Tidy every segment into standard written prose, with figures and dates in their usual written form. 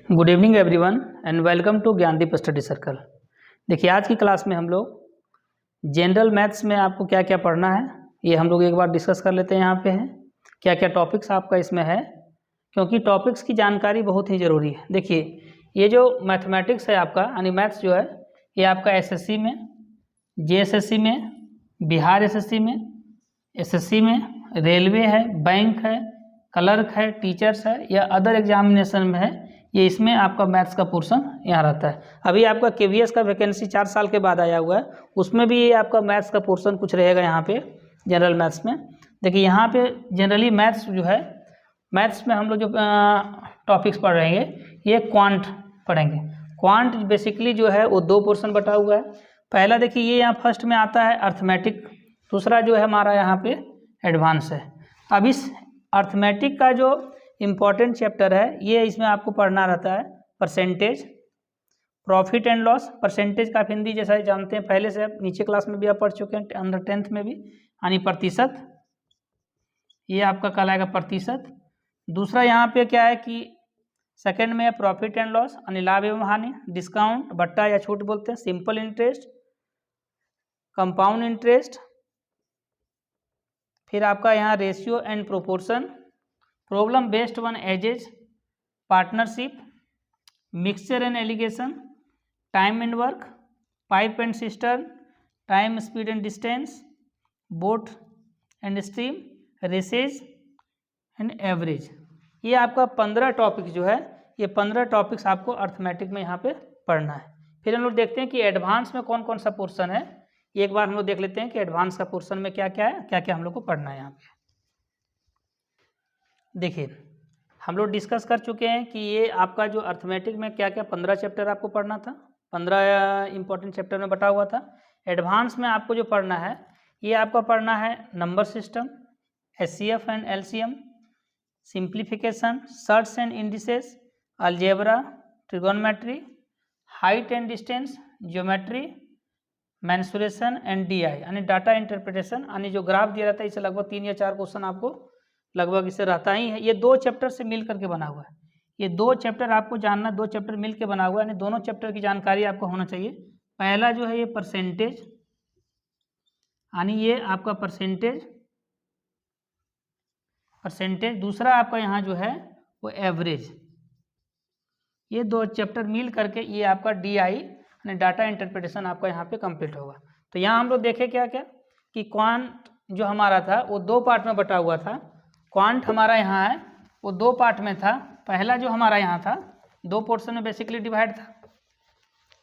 Good evening everyone and welcome to Gyandeep study circle. देखिए आज की क्लास में हम लोग जनरल मैथ्स में आपको क्या क्या पढ़ना है ये हम लोग एक बार डिस्कस कर लेते हैं। यहाँ पे है क्या क्या टॉपिक्स आपका इसमें है, क्योंकि टॉपिक्स की जानकारी बहुत ही ज़रूरी है। देखिए ये जो मैथमेटिक्स है आपका यानी मैथ्स जो है ये आपका एसएससी में, जेएसएससी में, बिहार एसएससी में, एसएससी में, रेलवे है, बैंक है, क्लर्क है, टीचर्स है या अदर एग्जामिनेशन में है, ये इसमें आपका मैथ्स का पोर्शन यहाँ रहता है। अभी आपका केवीएस का वैकेंसी 4 साल के बाद आया हुआ है, उसमें भी ये आपका मैथ्स का पोर्शन कुछ रहेगा यहाँ पे जनरल मैथ्स में। देखिए यहाँ पे जनरली मैथ्स जो है, मैथ्स में हम लोग जो टॉपिक्स पढ़ रहे हैं ये क्वांट पढ़ेंगे। क्वांट बेसिकली जो है वो 2 पोर्शन बटा हुआ है। पहला देखिए ये यहाँ फर्स्ट में आता है अर्थमेटिक, दूसरा जो है हमारा यहाँ पे एडवांस है। अब इस अर्थमेटिक का जो इम्पॉर्टेंट चैप्टर है ये इसमें आपको पढ़ना रहता है percentage, profit and loss. Percentage का हिंदी जैसा जानते हैं पहले से, आप नीचे क्लास में भी आप पढ़ चुके हैं अंडर 10th में भी, यानी प्रतिशत, ये आपका कहलाएगा प्रतिशत। दूसरा यहाँ पे क्या है कि सेकंड में है प्रॉफिट एंड लॉस यानी लाभ एवं हानि, डिस्काउंट बट्टा या छूट बोलते हैं, सिंपल इंटरेस्ट, कंपाउंड इंटरेस्ट, फिर आपका यहाँ ratio and proportion, problem based one edges, partnership, mixture and allegation, time and work, pipe and cistern, time speed and distance, boat and stream, races and average. ये आपका 15 topic जो है, ये 15 topics आपको arithmetic में यहाँ पे पढ़ना है। फिर हम लोग देखते हैं कि एडवांस में कौन कौन सा पोर्शन है। एक बार हम लोग देख लेते हैं कि एडवांस का पोर्शन में क्या क्या है, क्या क्या हम लोग को पढ़ना है यहाँ पे। देखिए हम लोग डिस्कस कर चुके हैं कि ये आपका जो अर्थमेटिक में क्या क्या 15 चैप्टर आपको पढ़ना था, 15 इंपॉर्टेंट चैप्टर में बटा हुआ था। एडवांस में आपको जो पढ़ना है ये आपका पढ़ना है number system, HCF and LCM, simplification, shirts and indices, algebra, trigonometry, height and distance, geometry, mensuration and DI यानी डाटा इंटरप्रिटेशन, यानी जो ग्राफ दिया रहता है इससे लगभग 3 या 4 क्वेश्चन आपको लगभग इससे रहता ही है। ये 2 चैप्टर से मिल करके बना हुआ है, ये 2 चैप्टर आपको जानना, 2 चैप्टर मिल के बना हुआ है, यानी दोनों चैप्टर की जानकारी आपको होना चाहिए। पहला जो है ये परसेंटेज, यानी ये आपका परसेंटेज, दूसरा आपका यहाँ जो है वो एवरेज। ये 2 चैप्टर मिल करके ये आपका डीआई यानी डाटा इंटरप्रिटेशन आपका यहाँ पे कंप्लीट होगा। तो यहाँ हम लोग देखें क्या क्या कि क्वांट जो हमारा था वो 2 पार्ट में बटा हुआ था। क्वांट हमारा यहाँ है वो 2 पार्ट में था। पहला जो हमारा यहाँ था 2 पोर्शन में बेसिकली डिवाइड था।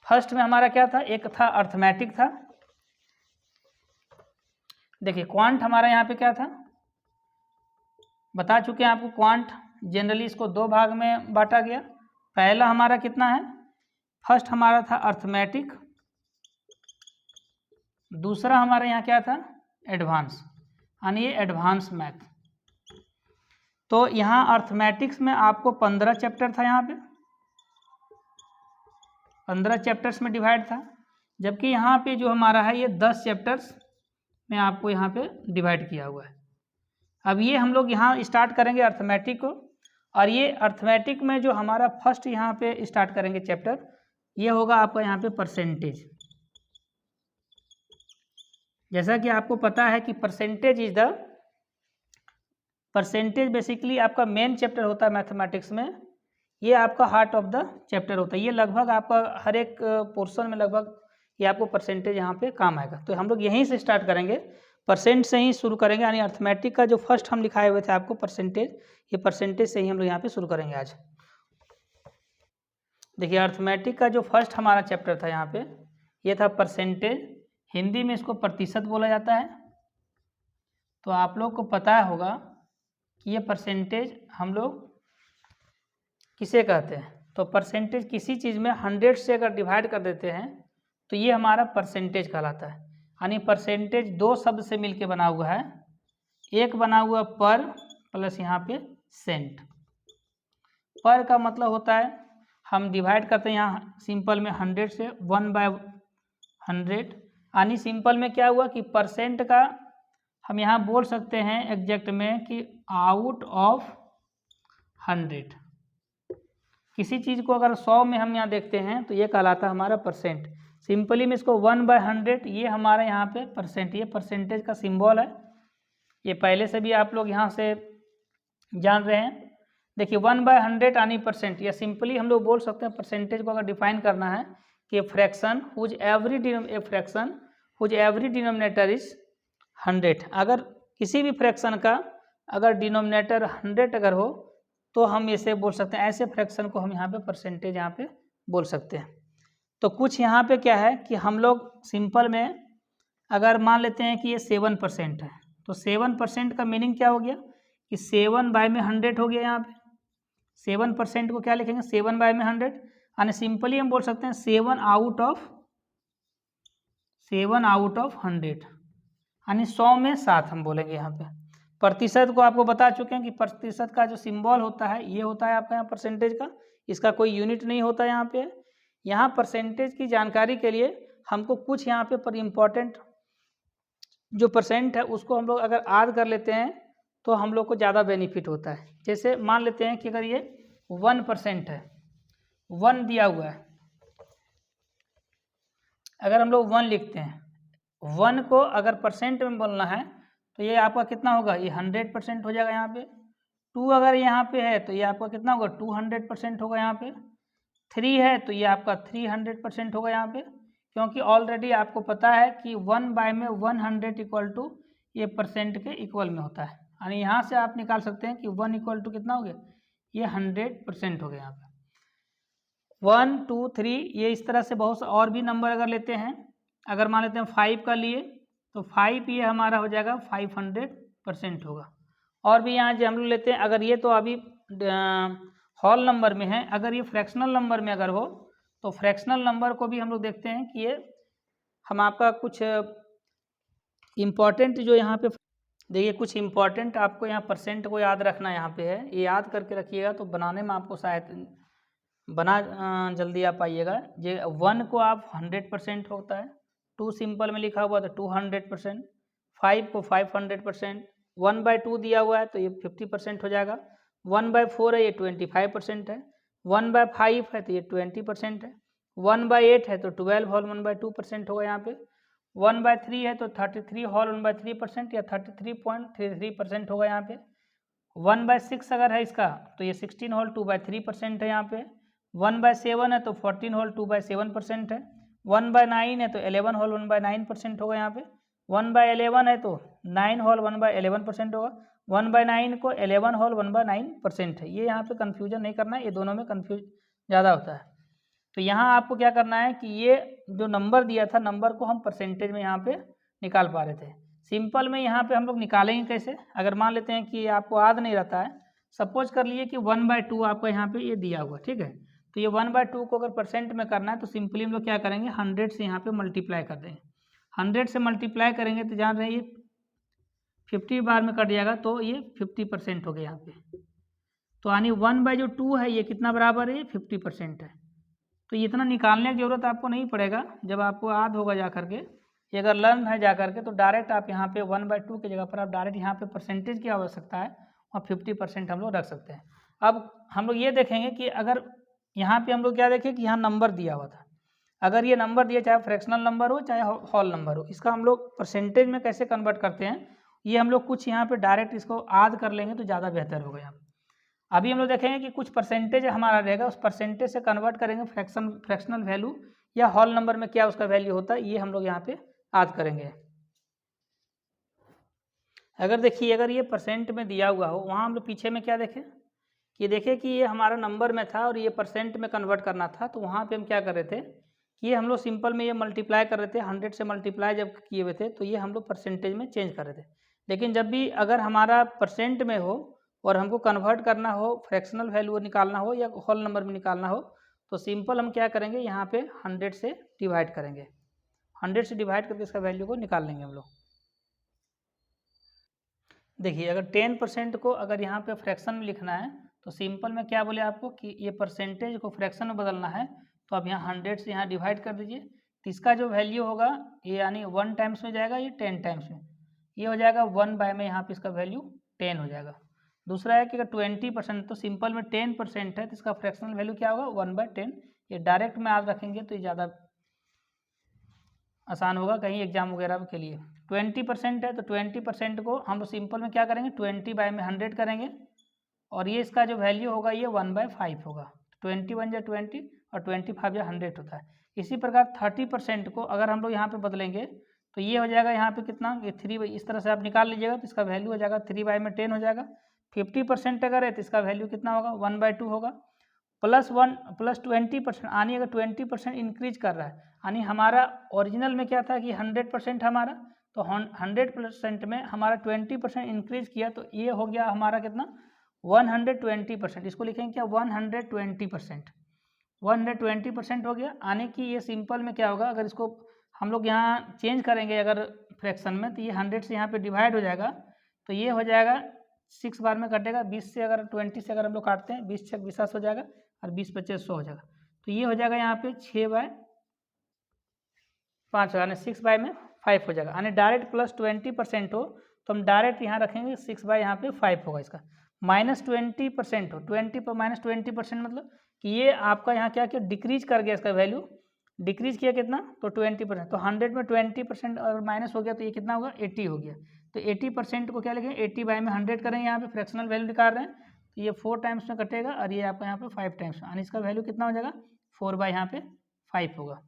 फर्स्ट में हमारा क्या था, एक था अर्थमेटिक था। देखिए क्वांट हमारा यहाँ पे क्या था, बता चुके हैं आपको। क्वांट जनरली इसको 2 भाग में बांटा गया। पहला हमारा कितना है, फर्स्ट हमारा था अर्थमेटिक, दूसरा हमारे यहाँ क्या था एडवांस, यानी ये एडवांस मैथ। तो यहाँ अर्थमेटिक्स में आपको 15 चैप्टर था, यहाँ पे 15 चैप्टर्स में डिवाइड था, जबकि यहाँ पे जो हमारा है ये 10 चैप्टर्स में आपको यहाँ पे डिवाइड किया हुआ है। अब ये हम लोग यहाँ स्टार्ट करेंगे अर्थमेटिक को, और ये अर्थमेटिक में जो हमारा फर्स्ट यहाँ पे स्टार्ट करेंगे चैप्टर, ये होगा आपका यहाँ पे परसेंटेज। जैसा कि आपको पता है कि परसेंटेज बेसिकली आपका मेन चैप्टर होता है मैथमेटिक्स में, ये आपका हार्ट ऑफ द चैप्टर होता है। ये लगभग आपका हर एक पोर्शन में लगभग ये आपको परसेंटेज यहाँ पे काम आएगा। तो हम लोग यहीं से स्टार्ट करेंगे, परसेंट से ही शुरू करेंगे, यानी अर्थमेटिक का जो फर्स्ट हम लिखाए हुए थे आपको परसेंटेज, ये परसेंटेज से ही हम लोग यहाँ पे शुरू करेंगे आज। देखिए अर्थमेटिक का जो फर्स्ट हमारा चैप्टर था यहाँ पे ये था परसेंटेज, हिंदी में इसको प्रतिशत बोला जाता है। तो आप लोग को पता होगा कि ये परसेंटेज हम लोग किसे कहते हैं। तो परसेंटेज किसी चीज़ में 100 से अगर डिवाइड कर देते हैं तो ये हमारा परसेंटेज कहलाता है। यानी परसेंटेज 2 शब्द से मिलके बना हुआ है, एक बना हुआ पर प्लस यहाँ पे सेंट। पर का मतलब होता है हम डिवाइड करते हैं यहाँ सिंपल में 100 से 1/100, यानी सिंपल में क्या हुआ कि परसेंट का हम यहाँ बोल सकते हैं एग्जैक्ट में कि आउट ऑफ 100। किसी चीज़ को अगर 100 में हम यहाँ देखते हैं तो ये कहलाता है हमारा परसेंट। सिंपली में इसको 1/100, ये हमारा यहाँ पे परसेंट, ये परसेंटेज का सिंबल है। ये पहले से भी आप लोग यहाँ से जान रहे हैं। देखिए 1/100 यानी परसेंट, या सिंपली हम लोग बोल सकते हैं परसेंटेज को अगर डिफाइन करना है कि fraction whose every denominator is 100। अगर किसी भी फ्रैक्शन का अगर डिनोमिनेटर 100 अगर हो तो हम इसे बोल सकते हैं, ऐसे फ्रैक्शन को हम यहाँ पे परसेंटेज यहाँ पे बोल सकते हैं। तो कुछ यहाँ पे क्या है कि हम लोग सिंपल में अगर मान लेते हैं कि ये 7% है, तो 7% का मीनिंग क्या हो गया कि 7/100 हो गया। यहाँ पे 7% को क्या लिखेंगे, 7/100, यानी सिंपली हम बोल सकते हैं 7 आउट ऑफ 100, यानी 100 में 7 हम बोलेंगे। यहाँ पे प्रतिशत को आपको बता चुके हैं कि प्रतिशत का जो सिंबल होता है ये होता है आपका यहाँ परसेंटेज का, इसका कोई यूनिट नहीं होता यहाँ पे। यहाँ परसेंटेज की जानकारी के लिए हमको कुछ यहाँ पे पर इम्पोर्टेंट जो परसेंट है उसको हम लोग अगर याद कर लेते हैं तो हम लोग को ज़्यादा बेनिफिट होता है। जैसे मान लेते हैं कि अगर ये 1% है, 1 दिया हुआ है, अगर हम लोग 1 लिखते हैं, 1 को अगर परसेंट में बोलना है तो ये आपका कितना होगा, ये 100% हो जाएगा। यहाँ पे 2 अगर यहाँ पे है तो ये आपका कितना होगा, 200% होगा। यहाँ पे 3 है तो ये आपका 300% होगा यहाँ पे, क्योंकि ऑलरेडी आपको पता है कि 1/100 इक्वल टू ये परसेंट के इक्वल में होता है। यानी यहाँ से आप निकाल सकते हैं कि 1 इक्वल टू कितना हो गया, ये 100% हो गया। यहाँ पे 1 2 3 ये इस तरह से बहुत और भी नंबर अगर लेते हैं, अगर मान लेते हैं 5 का लिए तो 5 ये हमारा हो जाएगा 500% होगा। और भी यहाँ जो हम लोग लेते हैं, अगर ये तो अभी होल नंबर में है, अगर ये फ्रैक्शनल नंबर में अगर हो तो फ्रैक्शनल नंबर को भी हम लोग देखते हैं कि ये हम आपका कुछ इम्पॉर्टेंट जो यहाँ पे देखिए, कुछ इम्पॉर्टेंट आपको यहाँ परसेंट को याद रखना यहाँ पे है, ये याद करके रखिएगा तो बनाने में आपको शायद बना जल्दी आ पाइएगा। ये 1 को आप 100% होता है, 2 सिंपल में लिखा हुआ तो 200%, 5 को 500%, 1/2 दिया हुआ है तो ये 50% हो जाएगा, 1/4 है ये 25% है, 1/5 है तो ये 20% है, 1/8 है तो 12 होल 1/2% होगा। यहाँ पे 1/3 है तो 33 होल 1/3% या 33.33% होगा। यहाँ पे 1/6 अगर है इसका तो ये 16 होल 2/3% है। यहाँ पे 1/7 है तो 14 होल 2/7% है, 1/9 है तो 11 होल 1/9% होगा। यहाँ पे 1/11 है तो 9 होल 1/11% होगा, 1/9 को 11 होल 1/9% है। ये यहाँ पे कन्फ्यूजन नहीं करना है, ये दोनों में कन्फ्यूज ज़्यादा होता है। तो यहाँ आपको क्या करना है कि ये जो नंबर दिया था, नंबर को हम परसेंटेज में यहाँ पे निकाल पा रहे थे। सिंपल में यहाँ पे हम लोग निकालेंगे कैसे, अगर मान लेते हैं कि आपको याद नहीं रहता है, सपोज कर लिए कि 1/2 आपका यहाँ पे ये दिया हुआ, ठीक है, तो ये 1/2 को अगर परसेंट में करना है तो सिंपली हम लोग क्या करेंगे, 100 से यहाँ पे मल्टीप्लाई कर देंगे। 100 से मल्टीप्लाई करेंगे तो जान रहे हैं ये 50 बार में कट जाएगा तो ये 50% हो गया यहाँ पे। तो यानी 1/2 है ये कितना बराबर है, 50% है। तो इतना निकालने की जरूरत आपको नहीं पड़ेगा, जब आपको याद होगा जा करके, ये अगर लर्न है जा करके तो डायरेक्ट आप यहाँ पे 1/2 की जगह पर आप डायरेक्ट यहाँ पे परसेंटेज की आवश्यकता है और 50% हम लोग रख सकते हैं। अब हम लोग ये देखेंगे कि अगर यहाँ पे हम लोग क्या देखें कि यहाँ नंबर दिया हुआ था, अगर ये नंबर दिया चाहे फ्रैक्शनल नंबर हो चाहे होल नंबर हो, इसका हम लोग परसेंटेज में कैसे कन्वर्ट करते हैं, ये हम लोग कुछ यहाँ पे डायरेक्ट इसको याद कर लेंगे तो ज़्यादा बेहतर होगा। यहाँ अभी हम लोग देखेंगे कि कुछ परसेंटेज हमारा रहेगा, उस परसेंटेज से कन्वर्ट करेंगे फ्रैक्शनल वैल्यू या होल नंबर में क्या उसका वैल्यू होता है, ये हम लोग यहाँ पे याद करेंगे। अगर देखिए अगर ये परसेंट में दिया हुआ हो, वहाँ हम लोग पीछे में क्या देखें कि देखें कि ये हमारा नंबर में था और ये परसेंट में कन्वर्ट करना था, तो वहाँ पे हम क्या कर रहे थे कि ये हम लोग सिंपल में ये मल्टीप्लाई कर रहे थे, 100 से मल्टीप्लाई जब किए हुए थे तो ये हम लोग परसेंटेज में चेंज कर रहे थे। लेकिन जब भी अगर हमारा परसेंट में हो और हमको कन्वर्ट करना हो, फ्रैक्शनल वैल्यू निकालना हो या होल नंबर में निकालना हो, तो सिंपल हम क्या करेंगे, यहाँ पे 100 से डिवाइड करेंगे, 100 से डिवाइड करके इसका वैल्यू को निकाल लेंगे हम लोग। देखिए अगर 10% को अगर यहाँ पे फ्रैक्शन में लिखना है तो सिंपल में क्या बोले आपको कि ये परसेंटेज को फ्रैक्शन में बदलना है, तो आप यहाँ 100 से यहाँ डिवाइड कर दीजिए, तो इसका जो वैल्यू होगा ये यानी 1 टाइम्स में जाएगा, ये 10 टाइम्स में, ये हो जाएगा 1 बाय में यहाँ पे इसका वैल्यू 10 हो जाएगा। दूसरा है कि अगर 20% तो सिंपल में 10% है तो इसका फ्रैक्शनल वैल्यू क्या होगा 1/10। ये डायरेक्ट में आप रखेंगे तो ये ज़्यादा आसान होगा कहीं एग्जाम वगैरह के लिए। 20% है तो 20% को हम लोग सिंपल में क्या करेंगे 20/100 करेंगे और ये इसका जो वैल्यू होगा ये 1/5 होगा। 21 या 20 और 25 या 100 होता है। इसी प्रकार 30% को अगर हम लोग यहाँ पे बदलेंगे तो ये हो जाएगा यहाँ पे कितना, ये 3 इस तरह से आप निकाल लीजिएगा तो इसका वैल्यू हो जाएगा 3/10 हो जाएगा। 50% अगर है तो इसका वैल्यू कितना होगा 1/2 होगा। +1 +20% यानी अगर 20% इंक्रीज कर रहा है यानी हमारा ओरिजिनल में क्या था कि 100% हमारा, तो 100% में हमारा 20% इंक्रीज किया तो ये हो गया हमारा कितना 120%। इसको लिखेंगे क्या 120%। 120% हो गया यानी कि ये सिंपल में क्या होगा, अगर इसको हम लोग यहाँ चेंज करेंगे अगर फ्रैक्शन में तो ये 100 से यहाँ पे डिवाइड हो जाएगा तो ये हो जाएगा 6 बार में कटेगा। 20 से अगर 20 से अगर हम लोग काटते हैं 20 6 20 हो जाएगा और 20 25 100 हो जाएगा। तो ये हो जाएगा यहाँ पे 6/5 यानी 6/5 हो जाएगा। यानी डायरेक्ट +20% हो तो हम डायरेक्ट यहाँ रखेंगे 6 यहाँ पे 5 होगा। इसका -20% हो 20 पर -20% मतलब कि ये आपका यहाँ क्या किया डिक्रीज कर गया, इसका वैल्यू डिक्रीज किया कितना तो 20%। तो 100 में 20% और माइनस हो गया तो ये कितना होगा 80 हो गया। तो 80% को क्या लिखेंगे 80/100 करेंगे, यहाँ पे फ्रैक्शनल वैल्यू निकाल रहे हैं तो ये 4 टाइम्स में कटेगा और ये आपका यहाँ पे 5 टाइम्स में, यानी इसका वैल्यू कितना हो जाएगा 4/5 होगा।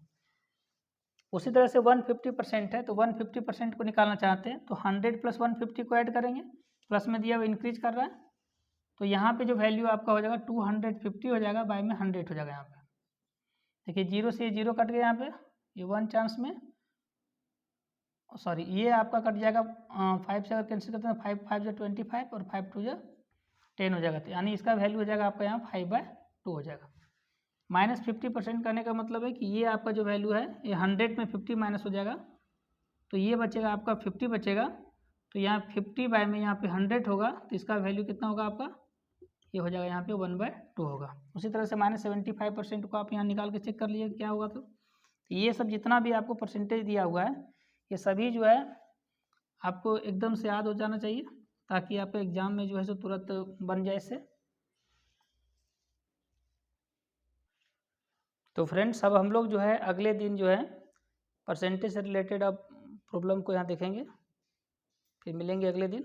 उसी तरह से 150% है तो 150% को निकालना चाहते हैं तो 100 + 150 को ऐड करेंगे, प्लस में दिया हुआ इंक्रीज कर रहा है तो यहाँ पे जो वैल्यू आपका हो जाएगा 250 हो जाएगा, बाय में 100 हो जाएगा। यहाँ पे देखिए 0 से 0 कट गया, यहाँ पे ये 1 चांस में सॉरी ये आपका कट जाएगा 5 से अगर कैंसिल करते हैं 5 5 × 25 और 5 2 × 10 हो जाएगा। तो यानी इसका वैल्यू हो जाएगा आपका यहाँ 5/2 हो जाएगा। -50% करने का मतलब है कि ये आपका जो वैल्यू है ये 100 में 50 माइनस हो जाएगा तो ये बचेगा आपका 50 बचेगा। तो यहाँ 50 बाय में यहाँ पे 100 होगा तो इसका वैल्यू कितना होगा आपका ये हो जाएगा यहाँ पे 1/2 होगा। उसी तरह से -75% को आप यहाँ निकाल के चेक कर लीजिए क्या होगा। तो ये सब जितना भी आपको परसेंटेज दिया हुआ है ये सभी जो है आपको एकदम से याद हो जाना चाहिए ताकि आपके एग्जाम में जो है सो तुरंत बन जाए इससे। तो फ्रेंड्स अब हम लोग जो है अगले दिन जो है परसेंटेज से रिलेटेड अब प्रॉब्लम को यहाँ देखेंगे, फिर मिलेंगे अगले दिन।